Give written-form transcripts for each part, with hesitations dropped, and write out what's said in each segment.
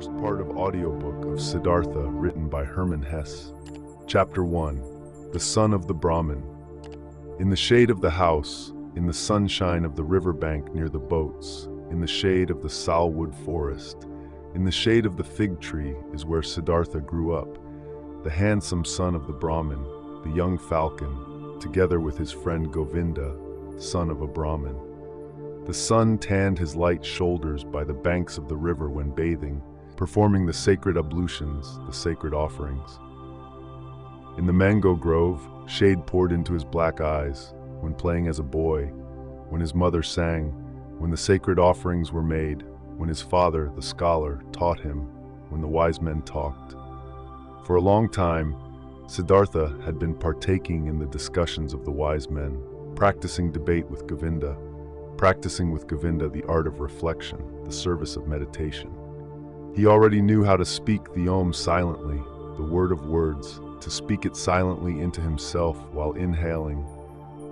first part of Audiobook of Siddhartha, written by Hermann Hesse. Chapter 1. The Son of the Brahmin. In the shade of the house, in the sunshine of the riverbank near the boats, in the shade of the salwood forest, in the shade of the fig tree is where Siddhartha grew up, the handsome son of the Brahmin, the young falcon, together with his friend Govinda, son of a Brahmin. The sun tanned his light shoulders by the banks of the river when bathing, performing the sacred ablutions, the sacred offerings. In the mango grove, shade poured into his black eyes, when playing as a boy, when his mother sang, when the sacred offerings were made, when his father, the scholar, taught him, when the wise men talked. For a long time, Siddhartha had been partaking in the discussions of the wise men, practicing debate with Govinda, the art of reflection, the service of meditation. He already knew how to speak the Om silently, the word of words, to speak it silently into himself while inhaling,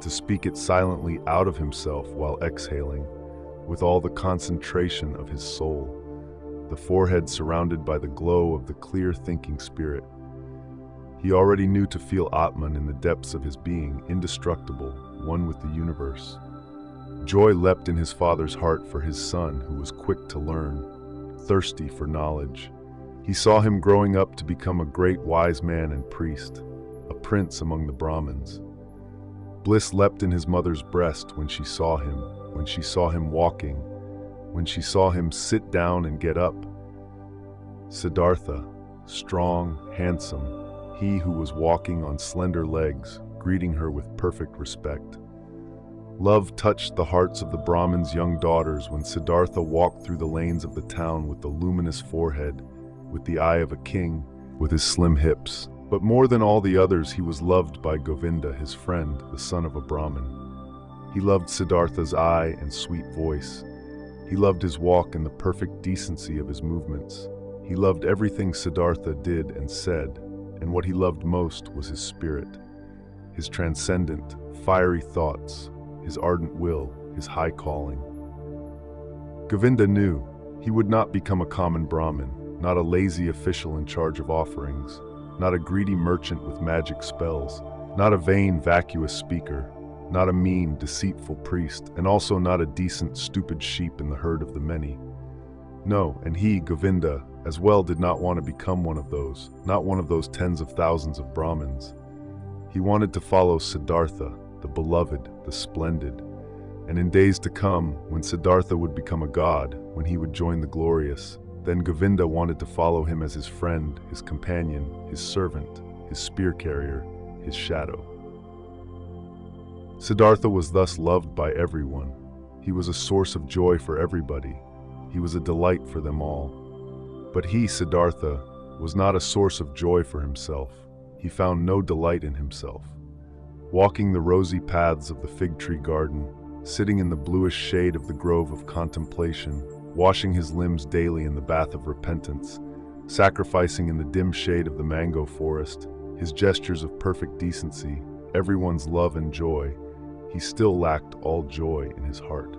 to speak it silently out of himself while exhaling, with all the concentration of his soul, the forehead surrounded by the glow of the clear thinking spirit. He already knew to feel Atman in the depths of his being, indestructible, one with the universe. Joy leapt in his father's heart for his son, who was quick to learn, thirsty for knowledge. He saw him growing up to become a great wise man and priest, a prince among the Brahmins. Bliss leapt in his mother's breast when she saw him walking, when she saw him sit down and get up. Siddhartha, strong, handsome, he who was walking on slender legs, greeting her with perfect respect. Love touched the hearts of the Brahmins' young daughters when Siddhartha walked through the lanes of the town with the luminous forehead, with the eye of a king, with his slim hips. But more than all the others, he was loved by Govinda, his friend, the son of a Brahmin. He loved Siddhartha's eye and sweet voice. He loved his walk and the perfect decency of his movements. He loved everything Siddhartha did and said, and what he loved most was his spirit, his transcendent, fiery thoughts, his ardent will, his high calling. Govinda knew he would not become a common Brahmin, not a lazy official in charge of offerings, not a greedy merchant with magic spells, not a vain, vacuous speaker, not a mean, deceitful priest, and also not a decent, stupid sheep in the herd of the many. No, and he, Govinda, as well did not want to become one of those, not one of those tens of thousands of Brahmins. He wanted to follow Siddhartha, the beloved, the splendid, and in days to come, when Siddhartha would become a god, when he would join the glorious, then Govinda wanted to follow him as his friend, his companion, his servant, his spear carrier, his shadow. Siddhartha was thus loved by everyone. He was a source of joy for everybody. He was a delight for them all. But he, Siddhartha, was not a source of joy for himself. He found no delight in himself. Walking the rosy paths of the fig tree garden, sitting in the bluish shade of the grove of contemplation, washing his limbs daily in the bath of repentance, sacrificing in the dim shade of the mango forest, his gestures of perfect decency, everyone's love and joy, he still lacked all joy in his heart.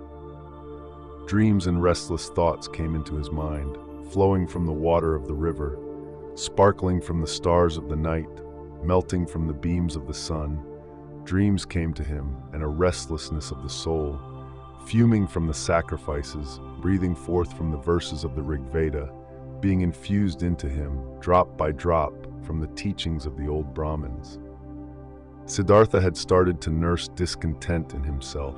Dreams and restless thoughts came into his mind, flowing from the water of the river, sparkling from the stars of the night, melting from the beams of the sun. Dreams came to him, and a restlessness of the soul, fuming from the sacrifices, breathing forth from the verses of the Rig Veda, being infused into him, drop by drop, from the teachings of the old Brahmins. Siddhartha had started to nurse discontent in himself,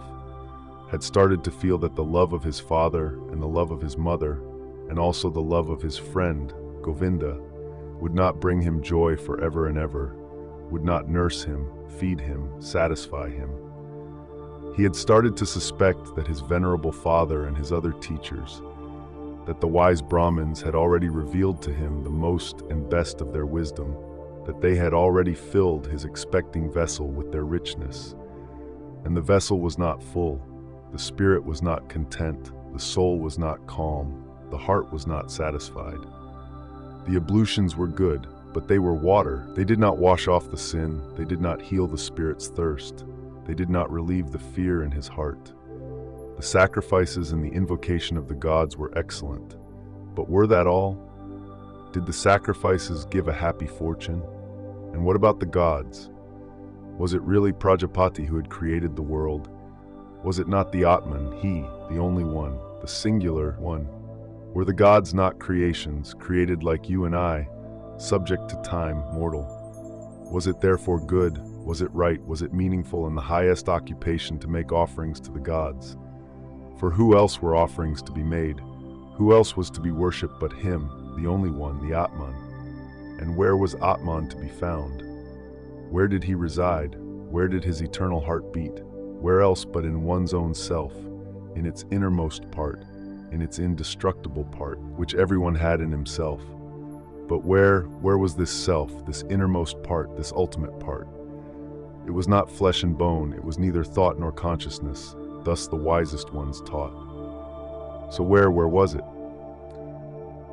had started to feel that the love of his father and the love of his mother, and also the love of his friend, Govinda, would not bring him joy forever and ever, would not nurse him, feed him, satisfy him. He had started to suspect that his venerable father and his other teachers, that the wise Brahmins had already revealed to him the most and best of their wisdom, that they had already filled his expecting vessel with their richness. And the vessel was not full, the spirit was not content, the soul was not calm, the heart was not satisfied. The ablutions were good, but they were water. They did not wash off the sin, they did not heal the spirit's thirst, they did not relieve the fear in his heart. The sacrifices and the invocation of the gods were excellent, but were that all? Did the sacrifices give a happy fortune? And what about the gods? Was it really Prajapati who had created the world? Was it not the Atman, he, the only one, the singular one? Were the gods not creations, created like you and I, subject to time, mortal? Was it therefore good? Was it right? Was it meaningful and the highest occupation to make offerings to the gods? For who else were offerings to be made? Who else was to be worshipped but him, the only one, the Atman? And where was Atman to be found? Where did he reside? Where did his eternal heart beat? Where else but in one's own self, in its innermost part, in its indestructible part, which everyone had in himself? But where was this self, this innermost part, this ultimate part? It was not flesh and bone, it was neither thought nor consciousness, thus the wisest ones taught. So where was it?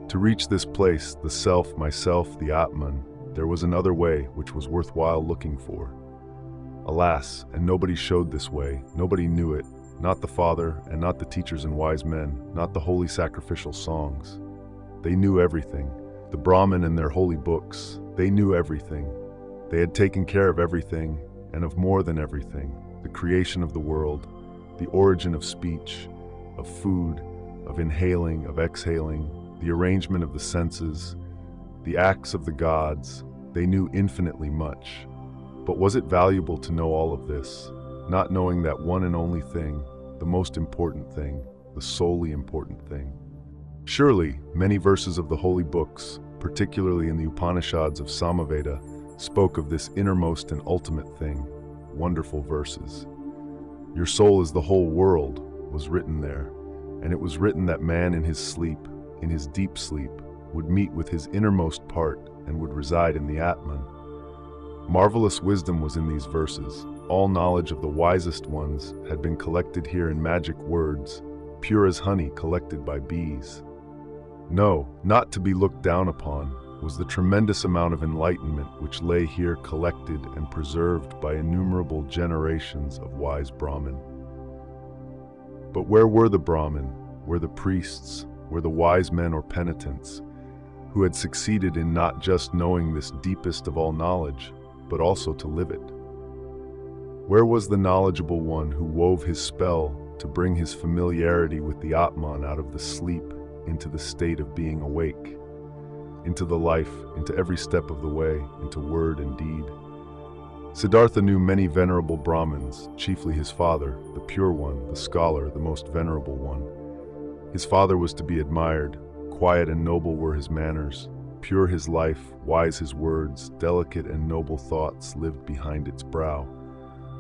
To reach this place, the self, myself, the Atman, there was another way which was worthwhile looking for. Alas, and nobody showed this way, nobody knew it, not the Father, and not the teachers and wise men, not the holy sacrificial songs. They knew everything. The Brahmin and their holy books, they knew everything. They had taken care of everything, and of more than everything, the creation of the world, the origin of speech, of food, of inhaling, of exhaling, the arrangement of the senses, the acts of the gods. They knew infinitely much. But was it valuable to know all of this, not knowing that one and only thing, the most important thing, the solely important thing? Surely, many verses of the holy books, particularly in the Upanishads of Samaveda, spoke of this innermost and ultimate thing. Wonderful verses. Your soul is the whole world, was written there, and it was written that man in his sleep, in his deep sleep, would meet with his innermost part and would reside in the Atman. Marvelous wisdom was in these verses. All knowledge of the wisest ones had been collected here in magic words, pure as honey collected by bees. No, not to be looked down upon, was the tremendous amount of enlightenment which lay here collected and preserved by innumerable generations of wise Brahmin. But where were the Brahmin, were the priests, were the wise men or penitents, who had succeeded in not just knowing this deepest of all knowledge, but also to live it? Where was the knowledgeable one who wove his spell to bring his familiarity with the Atman out of the sleep into the state of being awake, into the life, into every step of the way, into word and deed? Siddhartha knew many venerable Brahmins, chiefly his father, the pure one, the scholar, the most venerable one. His father was to be admired. Quiet and noble were his manners, pure his life, wise his words, delicate and noble thoughts lived behind its brow.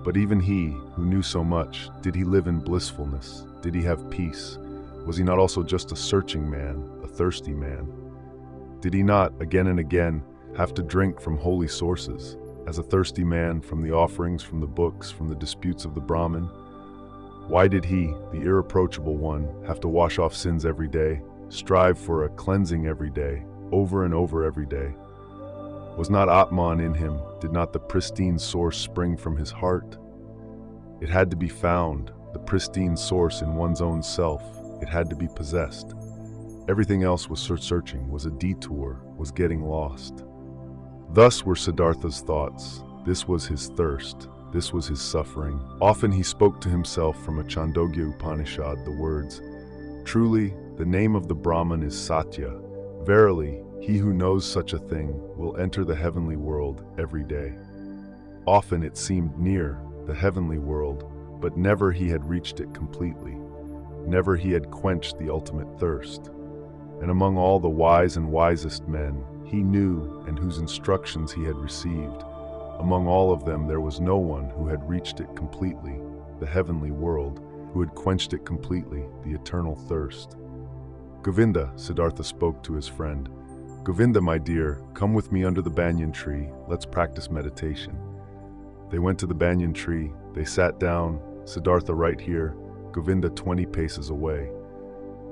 But even he, who knew so much, did he live in blissfulness? Did he have peace? Was he not also just a searching man, a thirsty man? Did he not, again and again, have to drink from holy sources, as a thirsty man from the offerings, from the books, from the disputes of the Brahmin? Why did he, the irreproachable one, have to wash off sins every day, strive for a cleansing every day, over and over every day? Was not Atman in him? Did not the pristine source spring from his heart? It had to be found, the pristine source in one's own self. It had to be possessed. Everything else was searching, was a detour, was getting lost. Thus were Siddhartha's thoughts. This was his thirst. This was his suffering. Often he spoke to himself from a Chandogya Upanishad the words, "Truly, the name of the Brahman is Satya. Verily, he who knows such a thing will enter the heavenly world every day." Often it seemed near, the heavenly world, but never he had reached it completely. Never he had quenched the ultimate thirst. And among all the wise and wisest men, he knew and whose instructions he had received, among all of them there was no one who had reached it completely, the heavenly world, who had quenched it completely, the eternal thirst. "Govinda," Siddhartha spoke to his friend, "Govinda, my dear, come with me under the banyan tree, let's practice meditation." They went to the banyan tree, they sat down, Siddhartha right here, Govinda 20 paces away.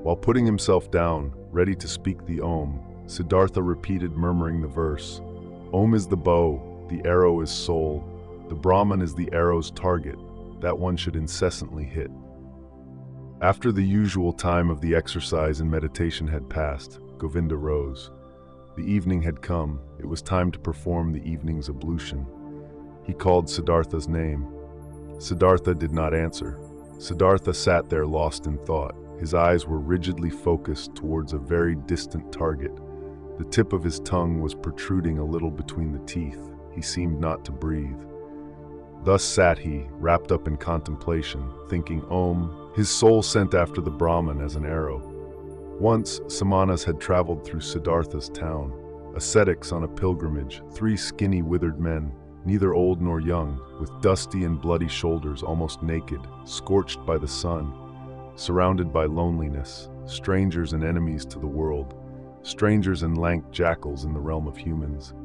While putting himself down, ready to speak the Om, Siddhartha repeated, murmuring the verse, "Om is the bow, the arrow is soul, the Brahman is the arrow's target, that one should incessantly hit." After the usual time of the exercise and meditation had passed, Govinda rose. The evening had come. It was time to perform the evening's ablution. He called Siddhartha's name. Siddhartha did not answer. Siddhartha sat there lost in thought. His eyes were rigidly focused towards a very distant target. The tip of his tongue was protruding a little between the teeth. He seemed not to breathe. Thus sat he, wrapped up in contemplation, thinking Om, his soul sent after the Brahman as an arrow. Once, Samanas had traveled through Siddhartha's town. Ascetics on a pilgrimage, 3 skinny, withered men, neither old nor young, with dusty and bloody shoulders, almost naked, scorched by the sun, surrounded by loneliness, strangers and enemies to the world, strangers and lank jackals in the realm of humans.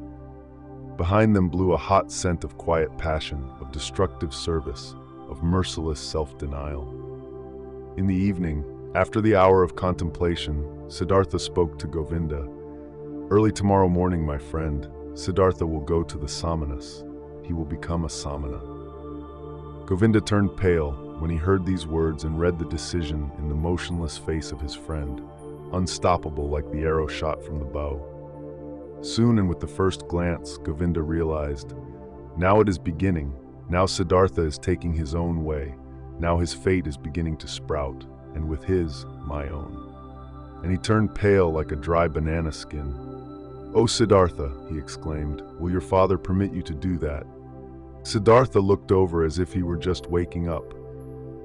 Behind them blew a hot scent of quiet passion, of destructive service, of merciless self-denial. In the evening, after the hour of contemplation, Siddhartha spoke to Govinda. Early tomorrow morning, my friend, Siddhartha will go to the Samanas. He will become a Samana. Govinda turned pale when he heard these words and read the decision in the motionless face of his friend, unstoppable like the arrow shot from the bow. Soon and with the first glance, Govinda realized, now it is beginning. Now Siddhartha is taking his own way. Now his fate is beginning to sprout, and with his, my own. And he turned pale like a dry banana skin. "O Siddhartha," he exclaimed, "will your father permit you to do that?" Siddhartha looked over as if he were just waking up.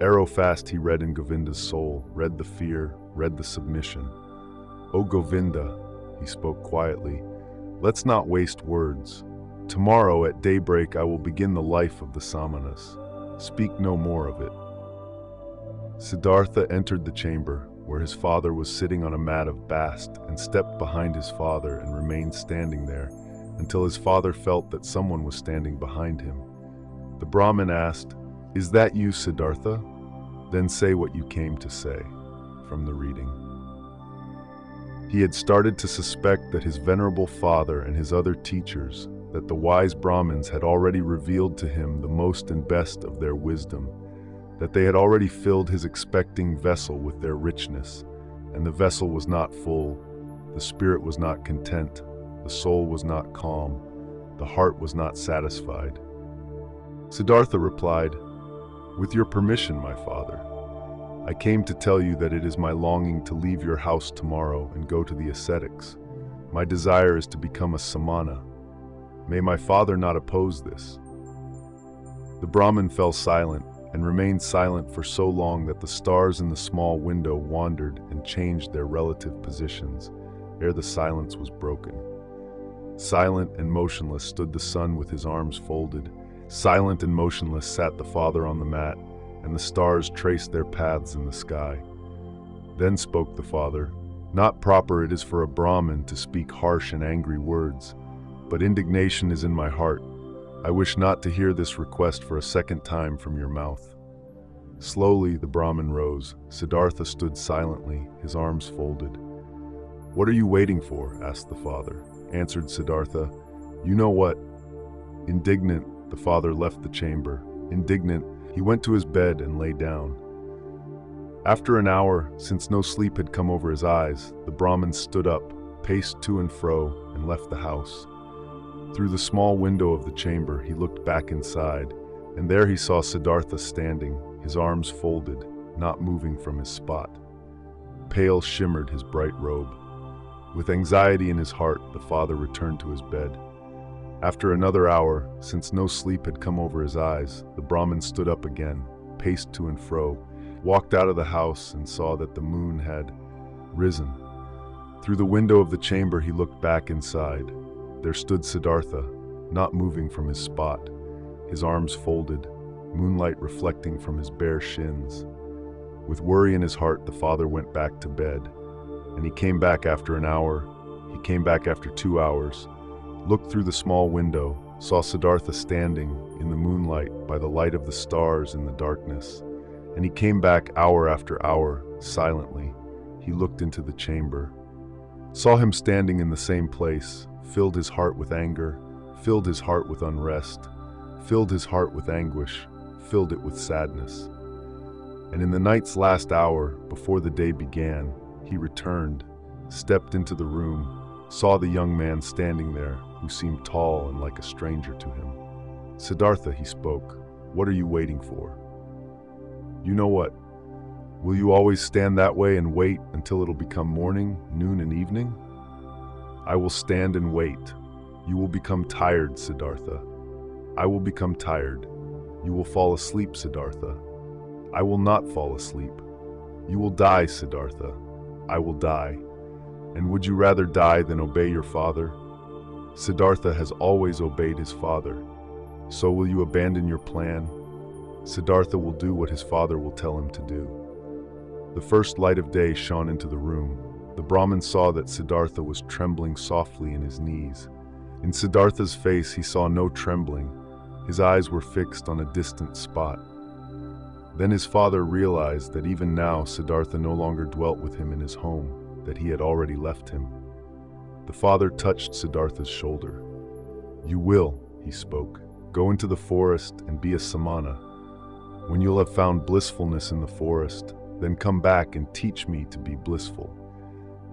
Arrow fast he read in Govinda's soul, read the fear, read the submission. "O Govinda," he spoke quietly, "let's not waste words. Tomorrow at daybreak I will begin the life of the Samanas. Speak no more of it." Siddhartha entered the chamber, where his father was sitting on a mat of bast, and stepped behind his father and remained standing there, until his father felt that someone was standing behind him. The Brahmin asked, "Is that you, Siddhartha? Then say what you came to say." From the reading. He had started to suspect that his venerable father and his other teachers, that the wise Brahmins had already revealed to him the most and best of their wisdom, that they had already filled his expecting vessel with their richness, and the vessel was not full, the spirit was not content, the soul was not calm, the heart was not satisfied. Siddhartha replied, "With your permission, my father, I came to tell you that it is my longing to leave your house tomorrow and go to the ascetics. My desire is to become a samana. May my father not oppose this." The Brahmin fell silent, and remained silent for so long that the stars in the small window wandered and changed their relative positions, ere the silence was broken. Silent and motionless stood the son with his arms folded. Silent and motionless sat the father on the mat, and the stars traced their paths in the sky. Then spoke the father, "Not proper it is for a Brahmin to speak harsh and angry words, but indignation is in my heart. I wish not to hear this request for a second time from your mouth." Slowly the Brahmin rose. Siddhartha stood silently, his arms folded. "What are you waiting for?" asked the father. Answered Siddhartha, "You know what?" Indignant, the father left the chamber. Indignant, he went to his bed and lay down. After an hour, since no sleep had come over his eyes, the Brahmin stood up, paced to and fro, and left the house. Through the small window of the chamber, he looked back inside, and there he saw Siddhartha standing, his arms folded, not moving from his spot. Pale shimmered his bright robe. With anxiety in his heart, the father returned to his bed. After another hour, since no sleep had come over his eyes, the Brahmin stood up again, paced to and fro, walked out of the house and saw that the moon had risen. Through the window of the chamber he looked back inside. There stood Siddhartha, not moving from his spot, his arms folded, moonlight reflecting from his bare shins. With worry in his heart, the father went back to bed, and he came back after an hour. He came back after 2 hours, looked through the small window, saw Siddhartha standing in the moonlight by the light of the stars in the darkness, and he came back hour after hour, silently. He looked into the chamber, saw him standing in the same place, filled his heart with anger, filled his heart with unrest, filled his heart with anguish, filled it with sadness. And in the night's last hour, before the day began, he returned, stepped into the room, saw the young man standing there, who seemed tall and like a stranger to him. "Siddhartha," he spoke, "what are you waiting for?" "You know what? Will you always stand that way and wait until it'll become morning, noon, and evening?" "I will stand and wait. You will become tired, Siddhartha. I will become tired. You will fall asleep, Siddhartha. I will not fall asleep. You will die, Siddhartha. I will die. And would you rather die than obey your father? Siddhartha has always obeyed his father. So will you abandon your plan? Siddhartha will do what his father will tell him to do." The first light of day shone into the room. The Brahmin saw that Siddhartha was trembling softly in his knees. In Siddhartha's face, he saw no trembling. His eyes were fixed on a distant spot. Then his father realized that even now Siddhartha no longer dwelt with him in his home, that he had already left him. The father touched Siddhartha's shoulder. "You will," he spoke, "go into the forest and be a samana. When you'll have found blissfulness in the forest, then come back and teach me to be blissful.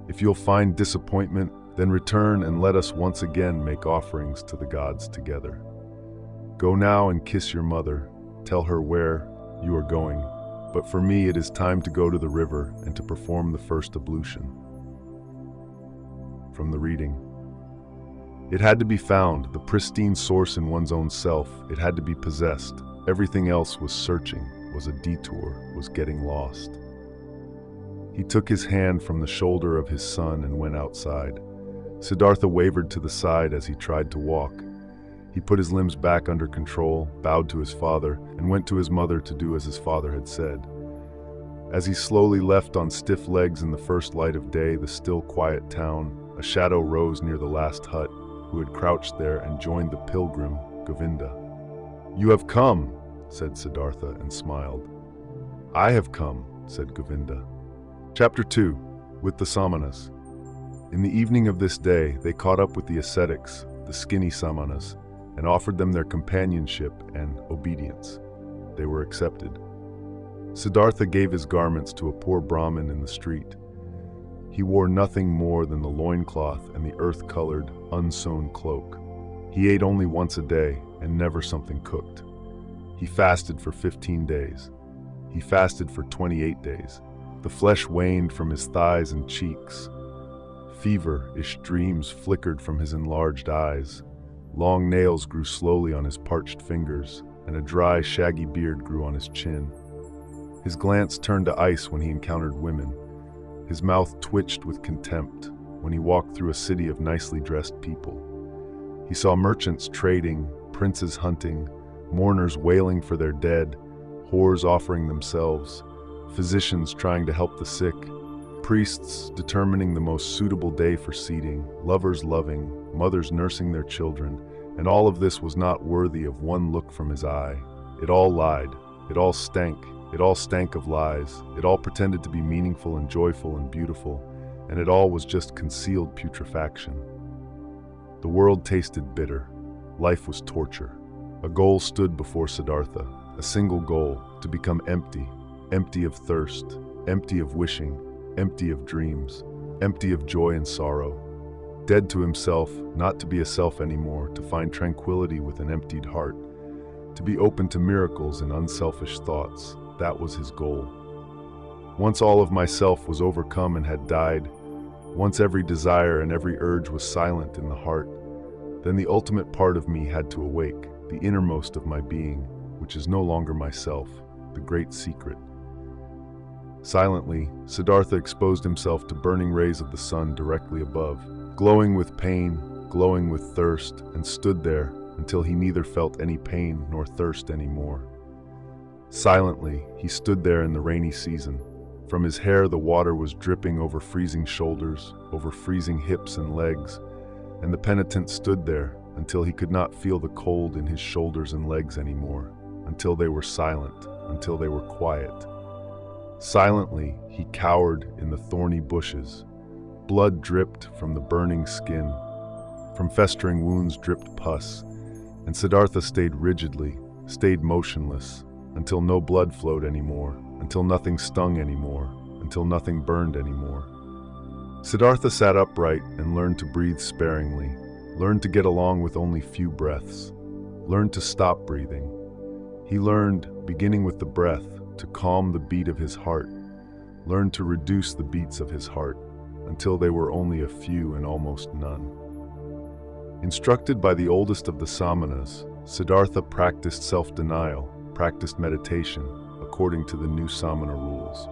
If you'll find disappointment, then return and let us once again make offerings to the gods together. Go now and kiss your mother. Tell her where you are going. But for me, it is time to go to the river and to perform the first ablution." From the reading. It had to be found, the pristine source in one's own self. It had to be possessed. Everything else was searching, was a detour, was getting lost. He took his hand from the shoulder of his son and went outside. Siddhartha wavered to the side as he tried to walk. He put his limbs back under control, bowed to his father, and went to his mother to do as his father had said. As he slowly left on stiff legs in the first light of day the still quiet town, a shadow rose near the last hut, who had crouched there and joined the pilgrim, Govinda. "You have come," said Siddhartha and smiled. "I have come," said Govinda. Chapter 2. With the Samanas. In the evening of this day, they caught up with the ascetics, the skinny Samanas, and offered them their companionship and obedience. They were accepted. Siddhartha gave his garments to a poor Brahmin in the street. He wore nothing more than the loincloth and the earth-colored, unsewn cloak. He ate only once a day and never something cooked. He fasted for 15 days. He fasted for 28 days. The flesh waned from his thighs and cheeks. Feverish dreams flickered from his enlarged eyes. Long nails grew slowly on his parched fingers, and a dry, shaggy beard grew on his chin. His glance turned to ice when he encountered women. His mouth twitched with contempt when he walked through a city of nicely dressed people. He saw merchants trading, princes hunting, mourners wailing for their dead, whores offering themselves, physicians trying to help the sick, priests determining the most suitable day for seeding, lovers loving, mothers nursing their children, and all of this was not worthy of one look from his eye. It all lied. It all stank. It all stank of lies. It all pretended to be meaningful and joyful and beautiful, and it all was just concealed putrefaction. The world tasted bitter. Life was torture. A goal stood before Siddhartha, a single goal, to become empty, empty of thirst, empty of wishing, empty of dreams, empty of joy and sorrow. Dead to himself, not to be a self anymore, to find tranquility with an emptied heart, to be open to miracles and unselfish thoughts. That was his goal. Once all of myself was overcome and had died, once every desire and every urge was silent in the heart, then the ultimate part of me had to awake, the innermost of my being, which is no longer myself, the great secret. Silently, Siddhartha exposed himself to burning rays of the sun directly above, glowing with pain, glowing with thirst, and stood there until he neither felt any pain nor thirst anymore. Silently, he stood there in the rainy season. From his hair, the water was dripping over freezing shoulders, over freezing hips and legs, and the penitent stood there until he could not feel the cold in his shoulders and legs anymore, until they were silent, until they were quiet. Silently, he cowered in the thorny bushes. Blood dripped from the burning skin. From festering wounds dripped pus, and Siddhartha stayed rigidly, stayed motionless, until no blood flowed anymore, until nothing stung anymore, until nothing burned anymore. Siddhartha sat upright and learned to breathe sparingly, learned to get along with only few breaths, learned to stop breathing. He learned, beginning with the breath, to calm the beat of his heart, learned to reduce the beats of his heart until they were only a few and almost none. Instructed by the oldest of the samanas, Siddhartha practiced self-denial, practiced meditation, according to the new samana rules.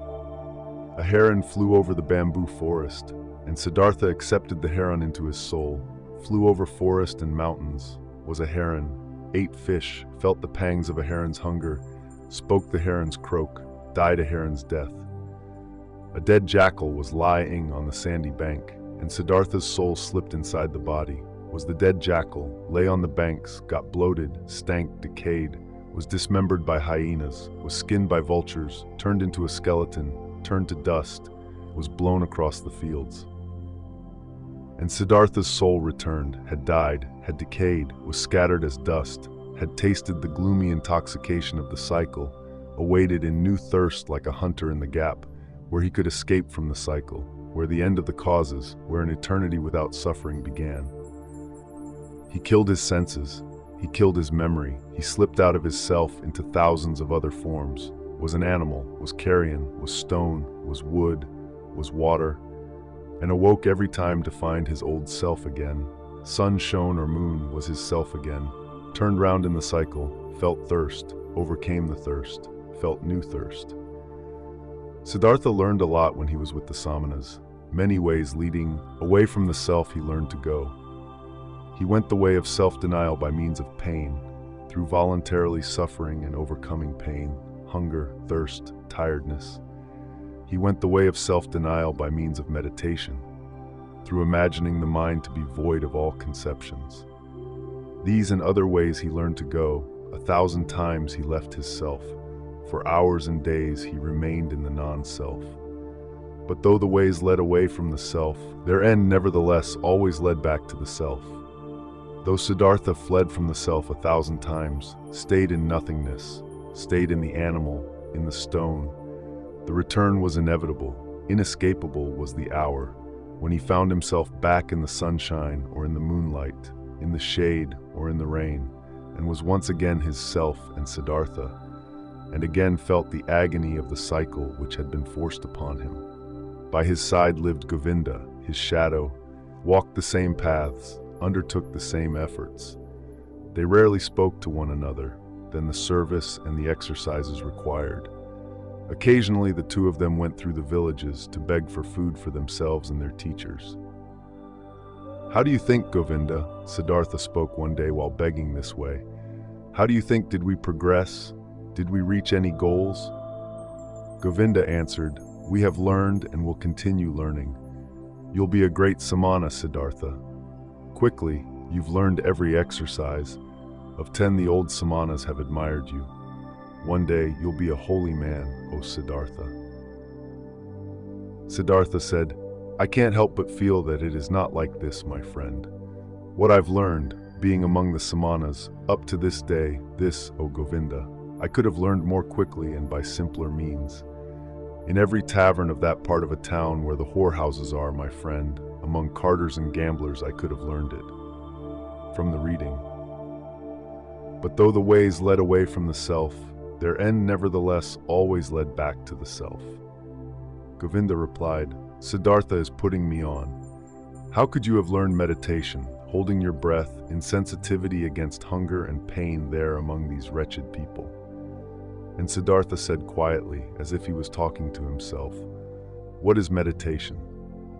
A heron flew over the bamboo forest, and Siddhartha accepted the heron into his soul, flew over forest and mountains, was a heron, ate fish, felt the pangs of a heron's hunger, spoke the heron's croak, died a heron's death. A dead jackal was lying on the sandy bank, and Siddhartha's soul slipped inside the body, was the dead jackal, lay on the banks, got bloated, stank, decayed, was dismembered by hyenas, was skinned by vultures, turned into a skeleton, turned to dust, was blown across the fields. And Siddhartha's soul returned, had died, had decayed, was scattered as dust, had tasted the gloomy intoxication of the cycle, awaited in new thirst like a hunter in the gap, where he could escape from the cycle, where the end of the causes, where an eternity without suffering began. He killed his senses, he killed his memory, he slipped out of his self into thousands of other forms, was an animal, was carrion, was stone, was wood, was water, and awoke every time to find his old self again. Sun shone or moon was his self again, turned round in the cycle, felt thirst, overcame the thirst, felt new thirst. Siddhartha learned a lot when he was with the samanas, many ways leading away from the self he learned to go. He went the way of self-denial by means of pain, through voluntarily suffering and overcoming pain, hunger, thirst, tiredness. He went the way of self-denial by means of meditation, through imagining the mind to be void of all conceptions. These and other ways he learned to go, 1,000 times he left his self. For hours and days he remained in the non-self. But though the ways led away from the self, their end nevertheless always led back to the self. Though Siddhartha fled from the self 1,000 times, stayed in nothingness, stayed in the animal, in the stone, the return was inevitable, inescapable was the hour, when he found himself back in the sunshine or in the moonlight, in the shade or in the rain, and was once again his self and Siddhartha, and again felt the agony of the cycle which had been forced upon him. By his side lived Govinda, his shadow, walked the same paths, undertook the same efforts. They rarely spoke to one another than the service and the exercises required. Occasionally the two of them went through the villages to beg for food for themselves and their teachers. "How do you think, Govinda?" Siddhartha spoke one day while begging this way. "How do you think did we progress? Did we reach any goals?" Govinda answered, "We have learned and will continue learning. You'll be a great samana, Siddhartha. Quickly, you've learned every exercise. Of 10 the old samanas have admired you. One day you'll be a holy man, O Siddhartha." Siddhartha said, "I can't help but feel that it is not like this, my friend. What I've learned, being among the samanas, up to this day, this, O Govinda, I could have learned more quickly and by simpler means. In every tavern of that part of a town where the whorehouses are, my friend, among carters and gamblers I could have learned it. From the reading. But though the ways led away from the self, their end nevertheless always led back to the self." Govinda replied, "Siddhartha is putting me on. How could you have learned meditation, holding your breath, insensitivity against hunger and pain there among these wretched people?" And Siddhartha said quietly, as if he was talking to himself, "What is meditation?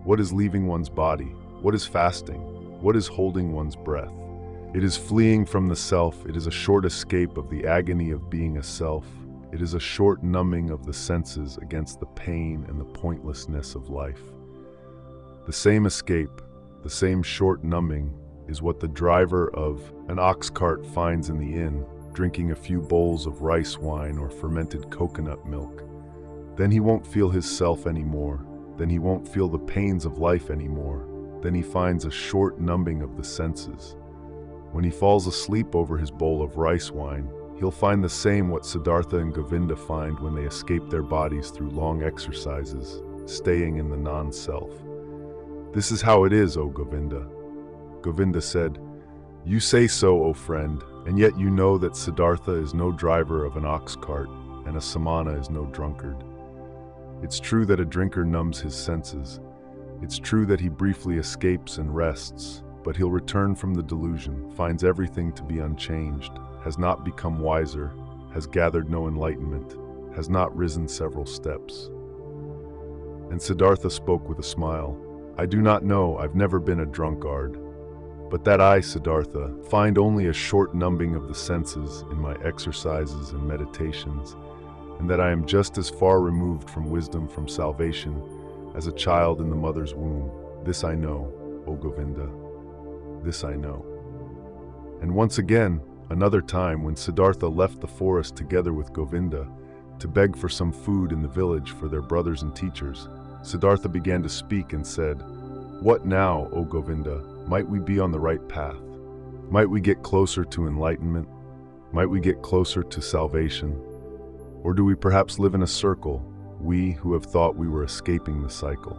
What is leaving one's body? What is fasting? What is holding one's breath? It is fleeing from the self. It is a short escape of the agony of being a self. It is a short numbing of the senses against the pain and the pointlessness of life. The same escape, the same short numbing, is what the driver of an ox cart finds in the inn, drinking a few bowls of rice wine or fermented coconut milk. Then he won't feel his self anymore. Then he won't feel the pains of life anymore. Then he finds a short numbing of the senses. When he falls asleep over his bowl of rice wine, he'll find the same what Siddhartha and Govinda find when they escape their bodies through long exercises, staying in the non-self. "This is how it is, O Govinda." Govinda said, "You say so, O friend, and yet you know that Siddhartha is no driver of an ox cart, and a samana is no drunkard. It's true that a drinker numbs his senses. It's true that he briefly escapes and rests, but he'll return from the delusion, finds everything to be unchanged, has not become wiser, has gathered no enlightenment, has not risen several steps." And Siddhartha spoke with a smile. "I do not know, I've never been a drunkard, but that I, Siddhartha, find only a short numbing of the senses in my exercises and meditations, and that I am just as far removed from wisdom, from salvation, as a child in the mother's womb. This I know, O Govinda, this I know." And once again, another time, when Siddhartha left the forest together with Govinda to beg for some food in the village for their brothers and teachers, Siddhartha began to speak and said, "What now, O Govinda? Might we be on the right path? Might we get closer to enlightenment? Might we get closer to salvation? Or do we perhaps live in a circle, we who have thought we were escaping the cycle?"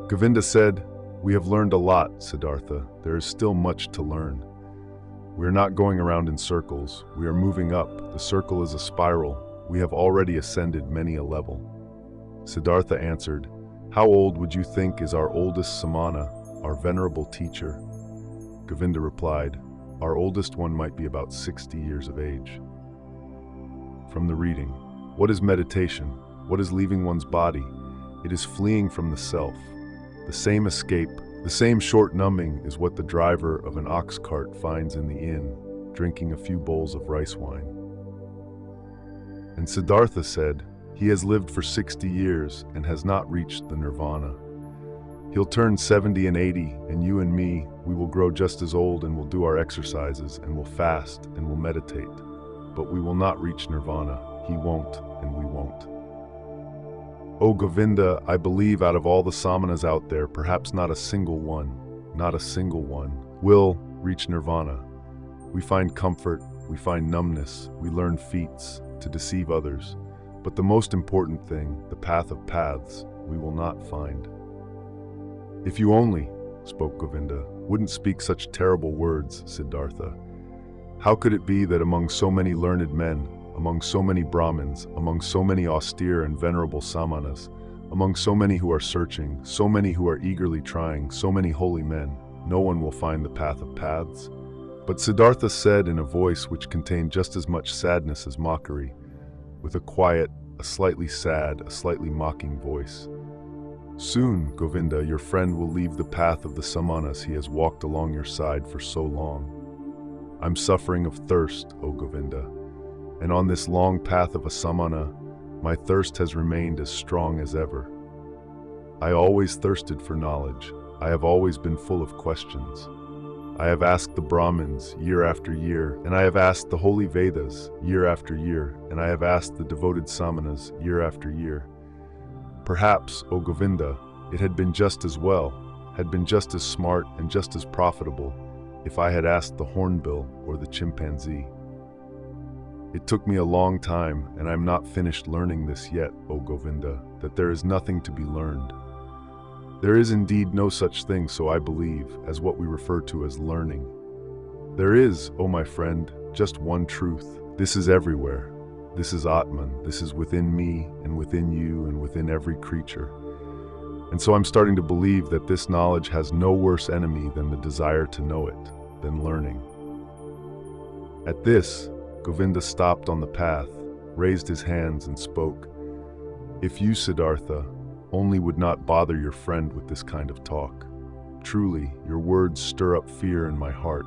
Govinda said, "We have learned a lot, Siddhartha. There is still much to learn. We are not going around in circles. We are moving up. The circle is a spiral. We have already ascended many a level." Siddhartha answered, "How old would you think is our oldest samana, our venerable teacher?" Govinda replied, "Our oldest one might be about 60 years of age." From the reading, what is meditation? What is leaving one's body? It is fleeing from the self. The same escape, the same short numbing is what the driver of an ox cart finds in the inn, drinking a few bowls of rice wine. And Siddhartha said, he has lived for 60 years and has not reached the nirvana. He'll turn 70 and 80, and you and me, we will grow just as old and will do our exercises and will fast and will meditate. But we will not reach nirvana. He won't, and we won't. O Govinda, I believe out of all the samanas out there, perhaps not a single one will reach nirvana. We find comfort, we find numbness, we learn feats to deceive others. But the most important thing, the path of paths, we will not find. "If you only," spoke Govinda, "wouldn't speak such terrible words, Siddhartha. How could it be that among so many learned men, among so many Brahmins, among so many austere and venerable samanas, among so many who are searching, so many who are eagerly trying, so many holy men, no one will find the path of paths?" But Siddhartha said in a voice which contained just as much sadness as mockery, with a quiet, a slightly sad, a slightly mocking voice, "Soon, Govinda, your friend will leave the path of the samanas he has walked along your side for so long. I'm suffering of thirst, O Govinda, and on this long path of a samana, my thirst has remained as strong as ever. I always thirsted for knowledge. I have always been full of questions. I have asked the Brahmins year after year, and I have asked the holy Vedas year after year, and I have asked the devoted samanas year after year. Perhaps, O Govinda, it had been just as well, had been just as smart and just as profitable if I had asked the hornbill or the chimpanzee. It took me a long time, and I'm not finished learning this yet, O Govinda, that there is nothing to be learned. There is indeed no such thing, so I believe, as what we refer to as learning. There is, O my friend, just one truth. This is everywhere. This is Atman. This is within me and within you and within every creature. And so I'm starting to believe that this knowledge has no worse enemy than the desire to know it, than learning." At this, Govinda stopped on the path, raised his hands and spoke. "If you, Siddhartha, only would not bother your friend with this kind of talk. Truly, your words stir up fear in my heart.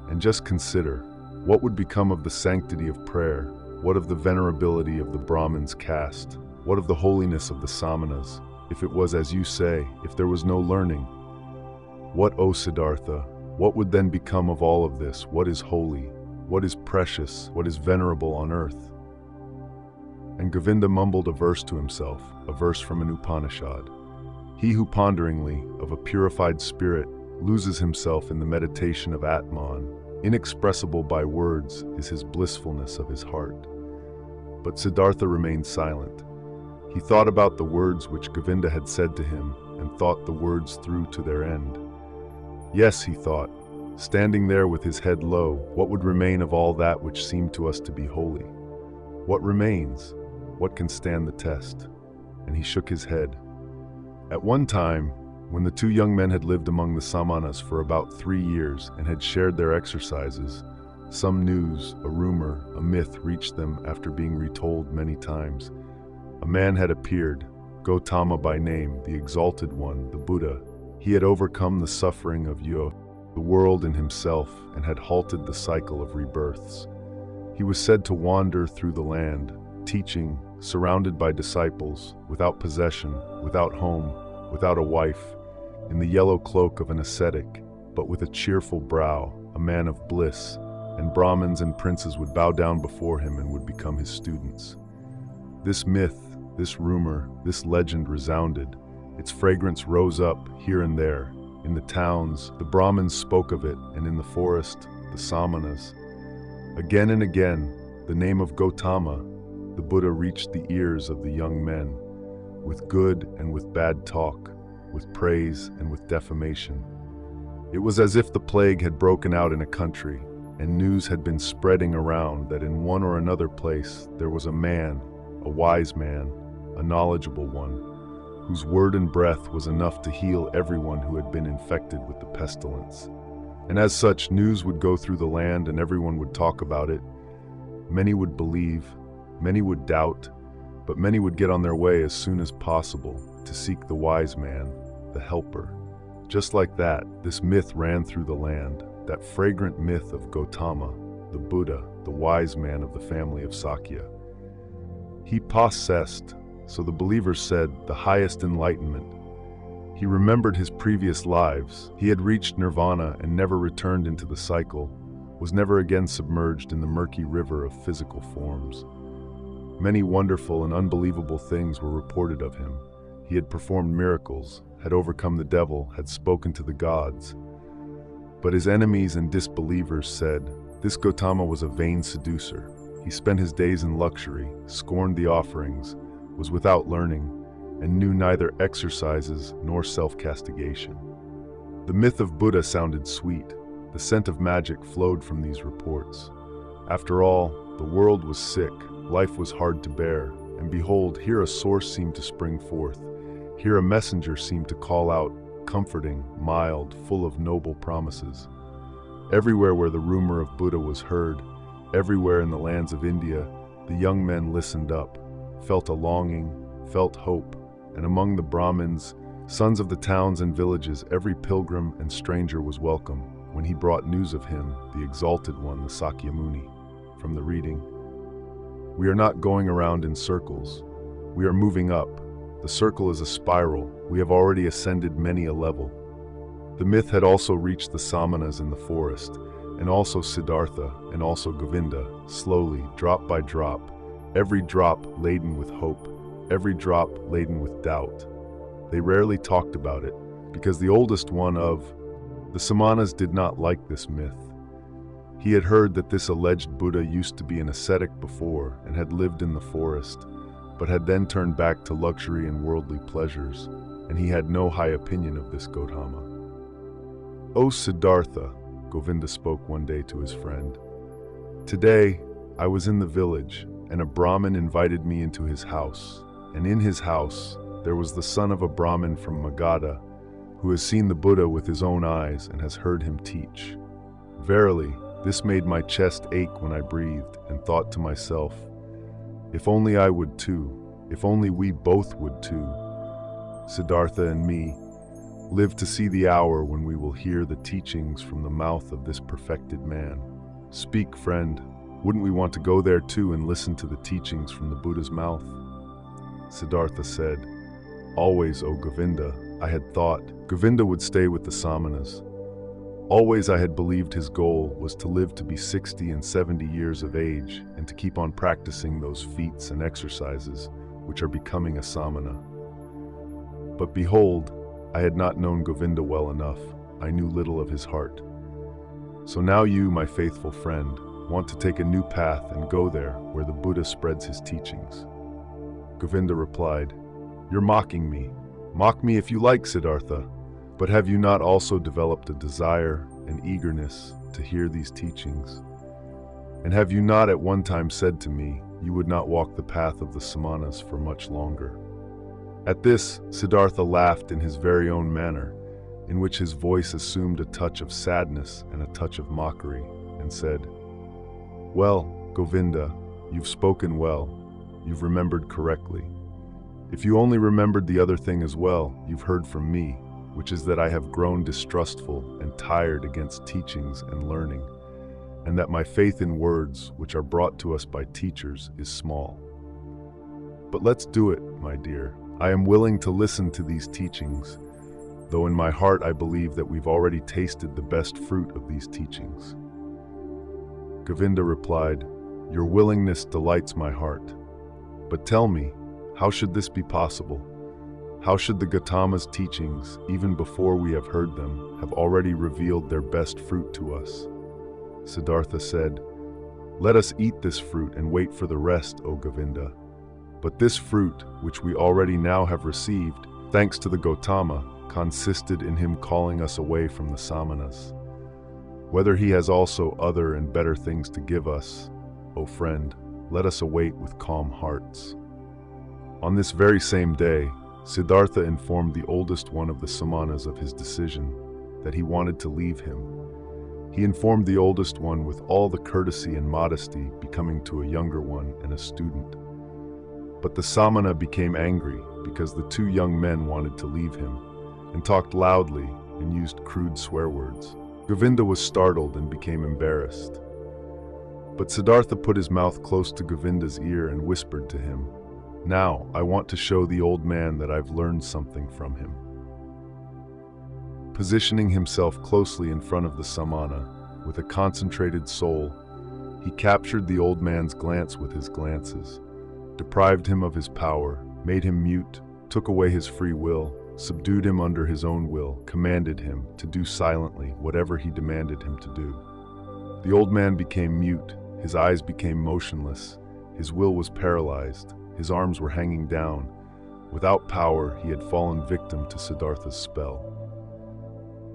And just consider, what would become of the sanctity of prayer? What of the venerability of the Brahmin's caste? What of the holiness of the samanas, if it was as you say, if there was no learning? What, O Siddhartha, what would then become of all of this? What is holy? What is precious? What is venerable on earth?" And Govinda mumbled a verse to himself, a verse from an Upanishad. "He who ponderingly, of a purified spirit, loses himself in the meditation of Atman, inexpressible by words is his blissfulness of his heart." But Siddhartha remained silent. He thought about the words which Govinda had said to him, and thought the words through to their end. Yes, he thought, standing there with his head low, what would remain of all that which seemed to us to be holy? What remains? What can stand the test? And he shook his head. At one time, when the two young men had lived among the samanas for about 3 years and had shared their exercises, some news, a rumor, a myth reached them after being retold many times. A man had appeared, Gautama by name, the exalted one, the Buddha. He had overcome the suffering of the world and himself, and had halted the cycle of rebirths. He was said to wander through the land, teaching, surrounded by disciples, without possession, without home, without a wife, in the yellow cloak of an ascetic, but with a cheerful brow, a man of bliss, and Brahmins and princes would bow down before him and would become his students. This myth, this rumor, this legend resounded. Its fragrance rose up here and there. In the towns, the Brahmins spoke of it, and in the forest, the samanas. Again and again, the name of Gautama, the Buddha, reached the ears of the young men, with good and with bad talk, with praise and with defamation. It was as if the plague had broken out in a country, and news had been spreading around that in one or another place there was a man, a wise man, a knowledgeable one, whose word and breath was enough to heal everyone who had been infected with the pestilence. And as such, news would go through the land and everyone would talk about it. Many would believe, many would doubt, but many would get on their way as soon as possible to seek the wise man, the helper. Just like that, this myth ran through the land, that fragrant myth of Gautama, the Buddha, the wise man of the family of Sakya. He possessed, so the believers said, the highest enlightenment. He remembered his previous lives. He had reached nirvana and never returned into the cycle, was never again submerged in the murky river of physical forms. Many wonderful and unbelievable things were reported of him. He had performed miracles, had overcome the devil, had spoken to the gods. But his enemies and disbelievers said, this Gautama was a vain seducer. He spent his days in luxury, scorned the offerings, was without learning, and knew neither exercises nor self-castigation. The myth of Buddha sounded sweet. The scent of magic flowed from these reports. After all, the world was sick, life was hard to bear, and behold, here a source seemed to spring forth. Here a messenger seemed to call out, comforting, mild, full of noble promises. Everywhere where the rumor of Buddha was heard, everywhere in the lands of India, the young men listened up, felt a longing, felt hope, and among the Brahmins, sons of the towns and villages, every pilgrim and stranger was welcome when he brought news of him, the exalted one, the Sakya Muni. From the reading, we are not going around in circles. We are moving up. The circle is a spiral. We have already ascended many a level. The myth had also reached the samanas in the forest, and also SIDDHARTHA, and also Govinda, slowly, drop by drop, every drop laden with hope, every drop laden with doubt. They rarely talked about it, because the oldest one of the samanas did not like this myth. He had heard that this alleged Buddha used to be an ascetic before and had lived in the forest, but had then turned back to luxury and worldly pleasures, and he had no high opinion of this Gautama. "O Siddhartha," Govinda spoke one day to his friend, "today I was in the village, and a Brahmin invited me into his house, and in his house there was the son of a Brahmin from Magadha, who has seen the Buddha with his own eyes and has heard him teach. Verily, this made my chest ache when I breathed, and thought to myself, if only I would too, if only we both would too, Siddhartha and me, live to see the hour when we will hear the teachings from the mouth of this perfected man. Speak, friend, wouldn't we want to go there too and listen to the teachings from the Buddha's mouth?" Siddhartha said, "Always, O Govinda, I had thought Govinda would stay with the samanas. Always I had believed his goal was to live to be 60 and 70 years of age and to keep on practicing those feats and exercises which are becoming a samana. But behold, I had not known Govinda well enough. I knew little of his heart. So now you, my faithful friend, want to take a new path and go there where the Buddha spreads his teachings." Govinda replied, "You're mocking me. Mock me if you like, Siddhartha, but have you not also developed a desire and eagerness to hear these teachings? And have you not at one time said to me, you would not walk the path of the samanas for much longer? At this, Siddhartha laughed in his very own manner, in which his voice assumed a touch of sadness and a touch of mockery, and said, Well, Govinda, you've spoken well, you've remembered correctly. If you only remembered the other thing as well, you've heard from me, which is that I have grown distrustful and tired against teachings and learning, and that my faith in words, which are brought to us by teachers, is small. But let's do it, my dear. I am willing to listen to these teachings, though in my heart I believe that we've already tasted the best fruit of these teachings. Govinda replied, Your willingness delights my heart. But tell me, how should this be possible? How should the Gautama's teachings, even before we have heard them, have already revealed their best fruit to us? Siddhartha said, Let us eat this fruit and wait for the rest, O Govinda. But this fruit, which we already now have received, thanks to the Gautama, consisted in him calling us away from the samanas. Whether he has also other and better things to give us, O friend, let us await with calm hearts. On this very same day, Siddhartha informed the oldest one of the samanas of his decision, that he wanted to leave him. He informed the oldest one with all the courtesy and modesty becoming to a younger one and a student. But the samana became angry because the two young men wanted to leave him, and talked loudly and used crude swear words. Govinda was startled and became embarrassed. But Siddhartha put his mouth close to Govinda's ear and whispered to him, Now I want to show the old man that I've learned something from him. Positioning himself closely in front of the samana, with a concentrated soul, he captured the old man's glance with his glances, deprived him of his power, made him mute, took away his free will, subdued him under his own will, commanded him to do silently whatever he demanded him to do. The old man became mute, his eyes became motionless, his will was paralyzed, his arms were hanging down. Without power, he had fallen victim to Siddhartha's spell.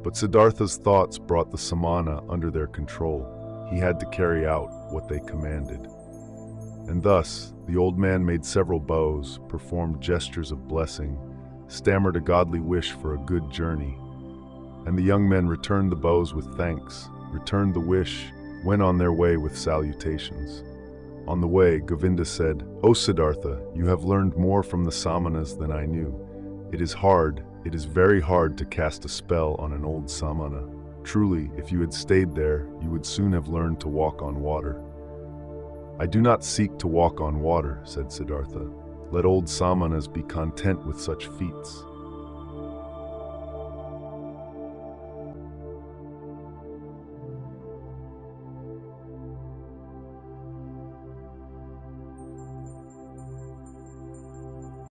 But Siddhartha's thoughts brought the samana under their control. He had to carry out what they commanded. And thus, the old man made several bows, performed gestures of blessing, stammered a godly wish for a good journey, and the young men returned the bows with thanks, returned the wish, went on their way with salutations. On the way, Govinda said, O Siddhartha, you have learned more from the samanas than I knew. It is very hard to cast a spell on an old samana. Truly, if you had stayed there, you would soon have learned to walk on water. I do not seek to walk on water, said Siddhartha. Let old samanas be content with such feats.